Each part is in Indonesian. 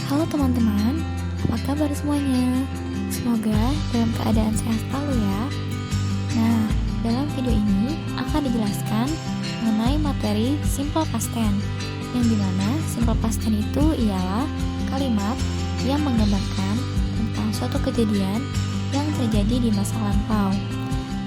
Halo teman-teman, apa kabar semuanya? Semoga dalam keadaan sehat selalu ya. Nah, dalam video ini akan dijelaskan mengenai materi simple past tense, yang dimana simple past tense itu ialah kalimat yang menggambarkan tentang suatu kejadian yang terjadi di masa lampau.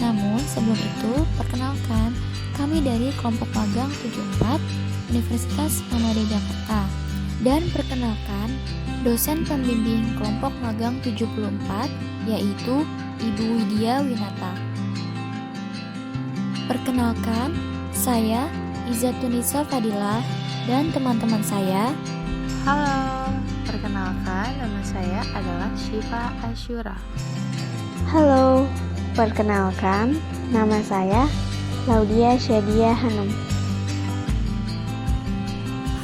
Namun sebelum itu, perkenalkan, kami dari kelompok magang 74 Universitas Muhammadiyah Jakarta. Dan perkenalkan, dosen pembimbing kelompok magang 74 yaitu Ibu Widya Winata. Perkenalkan, saya Izzatunisa Fadilah dan teman-teman saya. Halo, perkenalkan nama saya adalah Syifa Asyura. Halo, perkenalkan nama saya Laudia Syadia Hanum.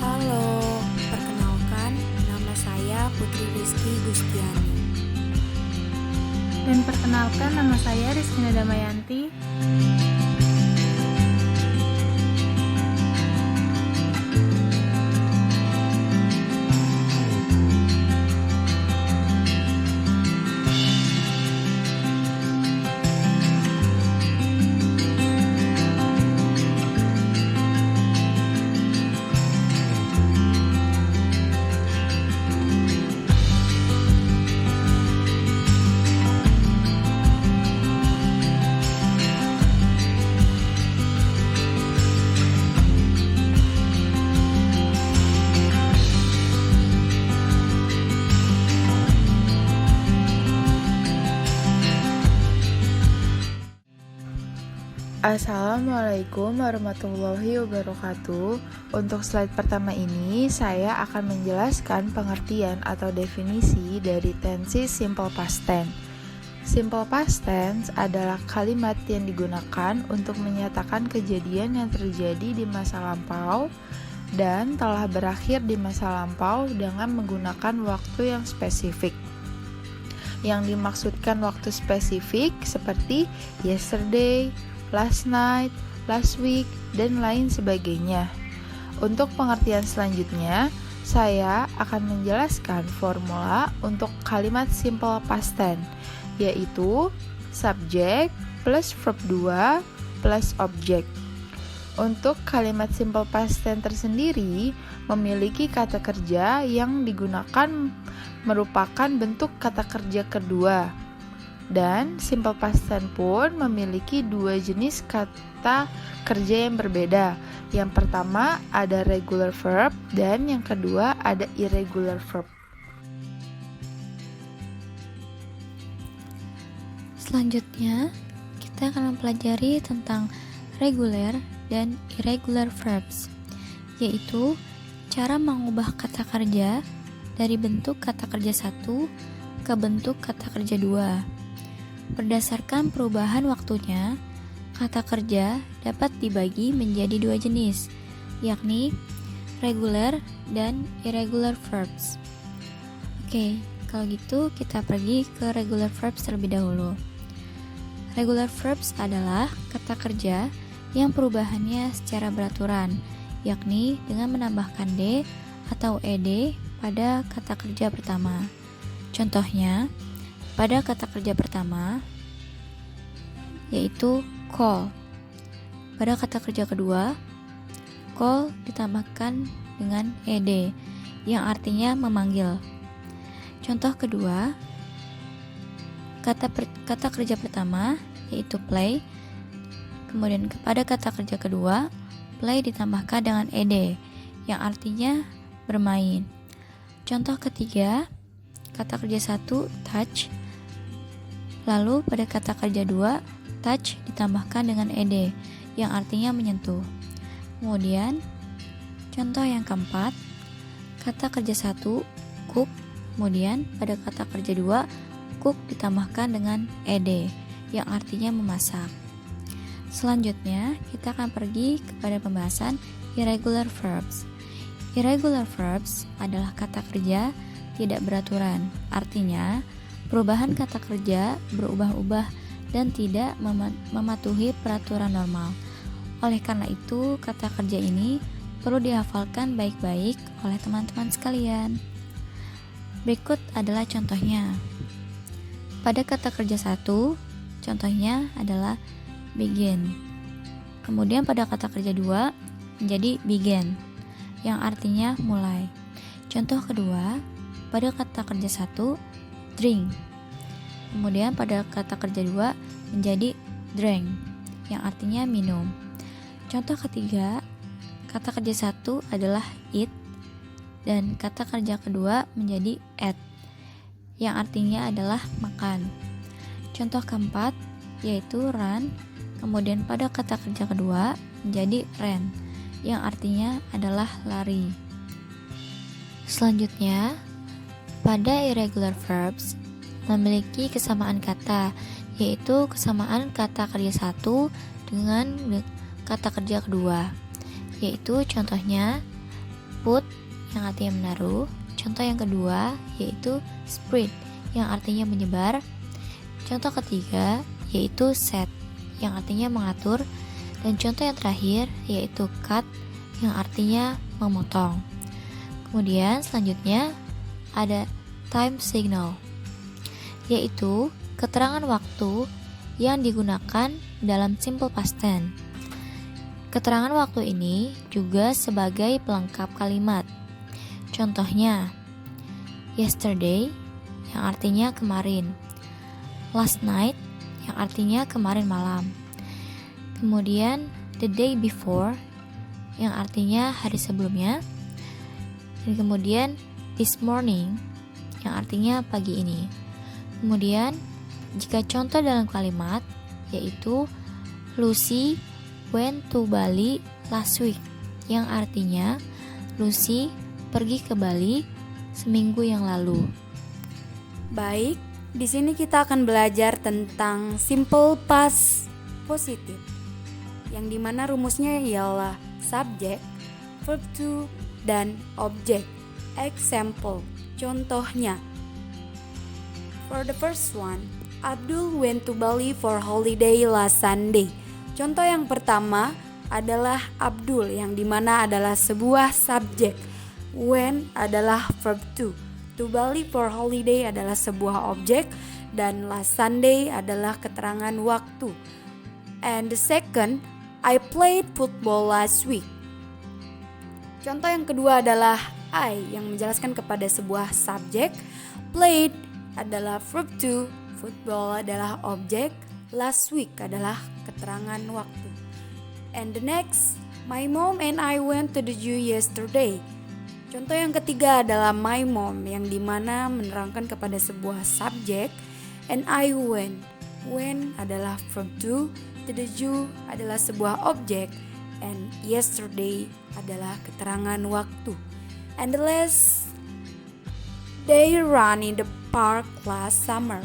Halo, perkenalkan nama saya Putri Rizky Gustiani. Dan perkenalkan nama saya Rizkina Damayanti. Assalamualaikum warahmatullahi wabarakatuh. Untuk slide pertama ini, saya akan menjelaskan pengertian atau definisi dari tensi simple past tense. Simple past tense adalah kalimat yang digunakan untuk menyatakan kejadian yang terjadi di masa lampau dan telah berakhir di masa lampau dengan menggunakan waktu yang spesifik. Yang dimaksudkan waktu spesifik seperti yesterday, last night, last week, dan lain sebagainya. Untuk pengertian selanjutnya, saya akan menjelaskan formula untuk kalimat simple past tense, yaitu subject plus verb 2 plus object. Untuk kalimat simple past tense tersendiri memiliki kata kerja yang digunakan merupakan bentuk kata kerja kedua. Dan simple past tense pun memiliki dua jenis kata kerja yang berbeda. Yang pertama ada regular verb dan yang kedua ada irregular verb. Selanjutnya, kita akan mempelajari tentang regular dan irregular verbs, yaitu cara mengubah kata kerja dari bentuk kata kerja 1 ke bentuk kata kerja 2. Berdasarkan perubahan waktunya, kata kerja dapat dibagi menjadi dua jenis, yakni regular dan irregular verbs. Oke, kalau gitu kita pergi ke regular verbs terlebih dahulu. Regular verbs adalah kata kerja yang perubahannya secara beraturan, yakni dengan menambahkan d atau ed pada kata kerja pertama. Contohnya, pada kata kerja pertama yaitu call. Pada kata kerja kedua, call ditambahkan dengan ed yang artinya memanggil. Contoh kedua, kata kerja pertama yaitu play. Kemudian pada kata kerja kedua, play ditambahkan dengan ed yang artinya bermain. Contoh ketiga, kata kerja 1 touch. Lalu pada kata kerja 2, touch ditambahkan dengan ed yang artinya menyentuh. Kemudian contoh yang keempat, kata kerja 1 cook. Kemudian pada kata kerja 2, cook ditambahkan dengan ed yang artinya memasak. Selanjutnya kita akan pergi kepada pembahasan irregular verbs. Irregular verbs adalah kata kerja tidak beraturan, artinya perubahan kata kerja berubah-ubah dan tidak mematuhi peraturan normal. Oleh karena itu, kata kerja ini perlu dihafalkan baik-baik oleh teman-teman sekalian. Berikut adalah contohnya. Pada kata kerja 1, contohnya adalah begin. Kemudian pada kata kerja 2 menjadi began, yang artinya mulai. Contoh kedua, pada kata kerja 1, drink. Kemudian pada kata kerja 2 menjadi drank, yang artinya minum. Contoh ketiga, kata kerja 1 adalah eat, dan kata kerja kedua menjadi ate, yang artinya adalah makan. Contoh keempat, yaitu run. Kemudian pada kata kerja kedua menjadi ran, yang artinya adalah lari. Selanjutnya, pada irregular verbs memiliki kesamaan kata, yaitu kesamaan kata kerja 1 dengan kata kerja kedua, yaitu contohnya put, yang artinya menaruh. Contoh yang kedua yaitu spread, yang artinya menyebar. Contoh ketiga yaitu set, yang artinya mengatur. Dan contoh yang terakhir yaitu cut, yang artinya memotong. Kemudian selanjutnya ada time signal, yaitu keterangan waktu yang digunakan dalam simple past tense. Keterangan waktu ini juga sebagai pelengkap kalimat. Contohnya, yesterday, yang artinya kemarin. Last night, yang artinya kemarin malam. Kemudian, the day before, yang artinya hari sebelumnya. Dan kemudian, this morning, yang artinya pagi ini. Kemudian, jika contoh dalam kalimat, yaitu Lucy went to Bali last week, yang artinya Lucy pergi ke Bali seminggu yang lalu. Baik, di sini kita akan belajar tentang simple past positive, yang dimana rumusnya ialah subject, verb to, dan object. Example, contohnya. For the first one, Abdul went to Bali for holiday last Sunday. Contoh yang pertama adalah Abdul, yang dimana adalah sebuah subjek. Went adalah verb to Bali for holiday adalah sebuah objek, dan last Sunday adalah keterangan waktu. And the second, I played football last week. Contoh yang kedua adalah I, yang menjelaskan kepada sebuah subjek. Played adalah verb to, football adalah objek, last week adalah keterangan waktu. And the next, my mom and I went to the zoo yesterday. Contoh yang ketiga adalah my mom, yang dimana menerangkan kepada sebuah subjek. And I went. Went adalah verb to the zoo adalah sebuah objek, and yesterday adalah keterangan waktu. And the last, they run in the park last summer.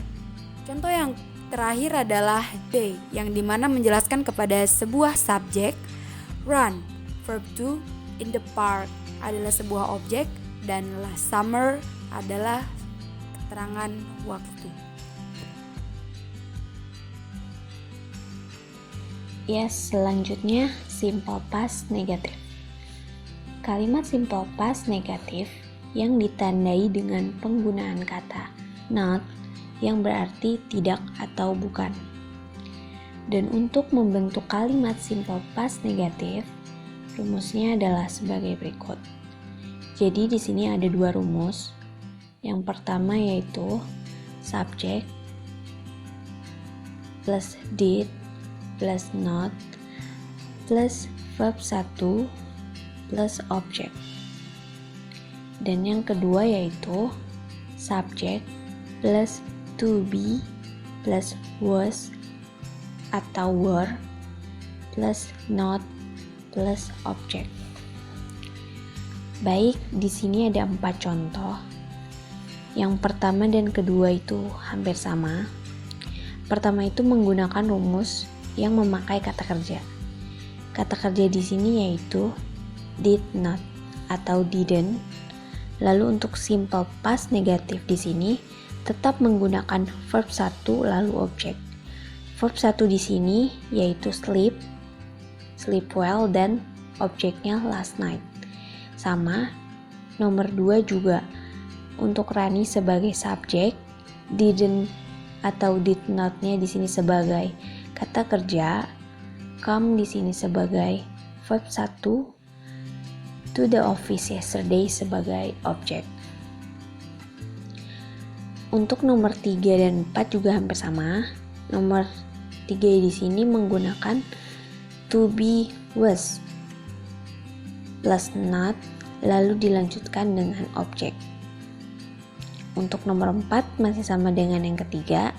Contoh yang terakhir adalah they, yang dimana menjelaskan kepada sebuah subjek. Run, verb to, in the park adalah sebuah objek, dan last summer adalah keterangan waktu. Yes, selanjutnya simple past negatif. Kalimat simple past negatif yang ditandai dengan penggunaan kata not, yang berarti tidak atau bukan. Dan untuk membentuk kalimat simple past negatif, rumusnya adalah sebagai berikut. Jadi di sini ada dua rumus. Yang pertama yaitu subject plus did plus not plus verb 1 plus object. Dan yang kedua yaitu subject plus to be plus was atau were plus not plus object. Baik, di sini ada 4 contoh. Yang pertama dan kedua itu hampir sama. Pertama itu menggunakan rumus yang memakai kata kerja. Kata kerja di sini yaitu did not atau didn't. Lalu untuk simple past negatif di sini tetap menggunakan verb 1 lalu objek. Verb 1 di sini yaitu sleep well, dan objeknya last night. Sama, nomor 2 juga untuk Rani sebagai subjek, didn't atau did not-nya di sini sebagai kata kerja, come di sini sebagai verb 1, to the office yesterday sebagai objek. Untuk nomor 3 dan 4 juga hampir sama. Nomor 3 di sini menggunakan to be, was plus not lalu dilanjutkan dengan objek. Untuk nomor 4 masih sama dengan yang ketiga.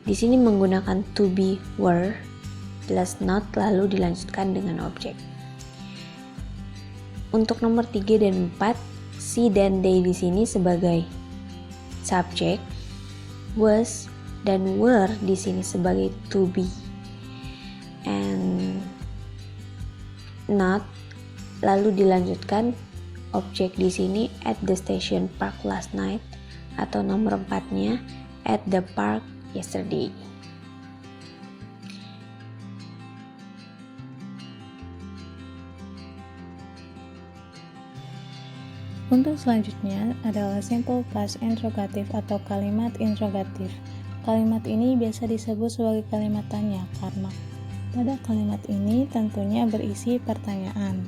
Di sini menggunakan to be, were plus not lalu dilanjutkan dengan objek. Untuk nomor 3 dan 4, she dan they di sini sebagai subjek, was dan were di sini sebagai to be, and not lalu dilanjutkan objek di sini at the station park last night, atau nomor 4-nya at the park yesterday. Untuk selanjutnya adalah simple past interrogative atau kalimat interrogatif. Kalimat ini biasa disebut sebagai kalimat tanya karena pada kalimat ini tentunya berisi pertanyaan.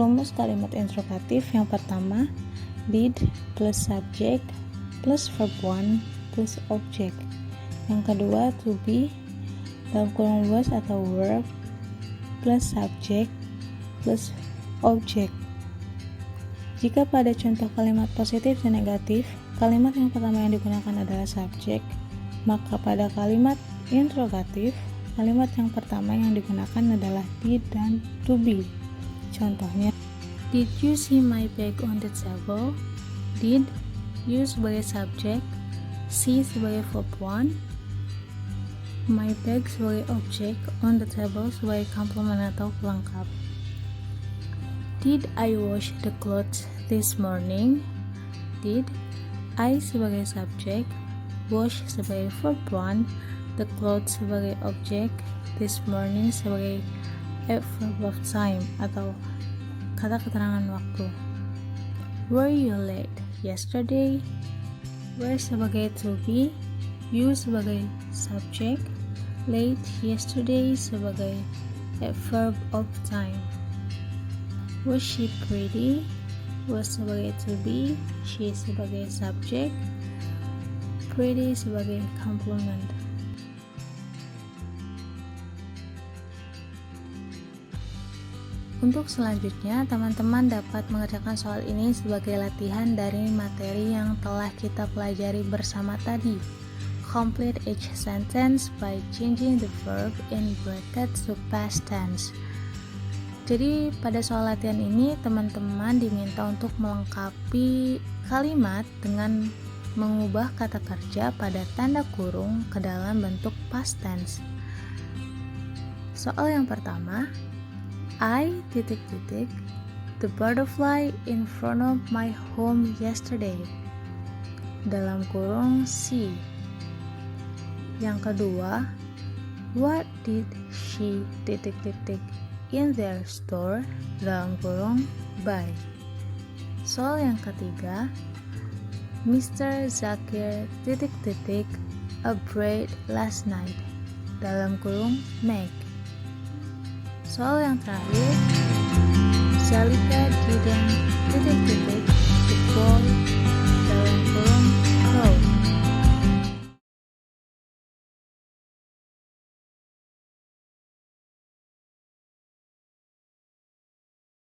Rumus kalimat interrogatif yang pertama, did plus subject plus verb 1 plus object. Yang kedua, to be dalam kurung was atau verb plus subject plus object. Jika pada contoh kalimat positif dan negatif, kalimat yang pertama yang digunakan adalah subjek, maka pada kalimat interrogatif, kalimat yang pertama yang digunakan adalah did dan to be. Contohnya, did you see my bag on the table? Did, you sebagai subjek, see sebagai verb 1, my bag sebagai objek, on the table sebagai komplement atau pelengkap. Did I wash the clothes this morning? Did, I sebagai subjek, wash sebagai verb 1, the clothes sebagai objek, this morning sebagai verb of time atau kata keterangan waktu. Were you late yesterday? Were sebagai to be, you sebagai subjek, late yesterday sebagai verb of time. Was she pretty? Was sebagai to be, she sebagai subjek, pretty sebagai complement. Untuk selanjutnya, teman-teman dapat mengerjakan soal ini sebagai latihan dari materi yang telah kita pelajari bersama tadi. Complete each sentence by changing the verb in brackets to past tense. Jadi pada soal latihan ini teman-teman diminta untuk melengkapi kalimat dengan mengubah kata kerja pada tanda kurung ke dalam bentuk past tense. Soal yang pertama, I the butterfly in front of my home yesterday. Dalam kurung she. Yang kedua, what did she in their store, dalam kurung buy. Soal yang ketiga, Mr. Zakir a bread last night, dalam kurung make. Soal yang terakhir, Zalika didn't the boy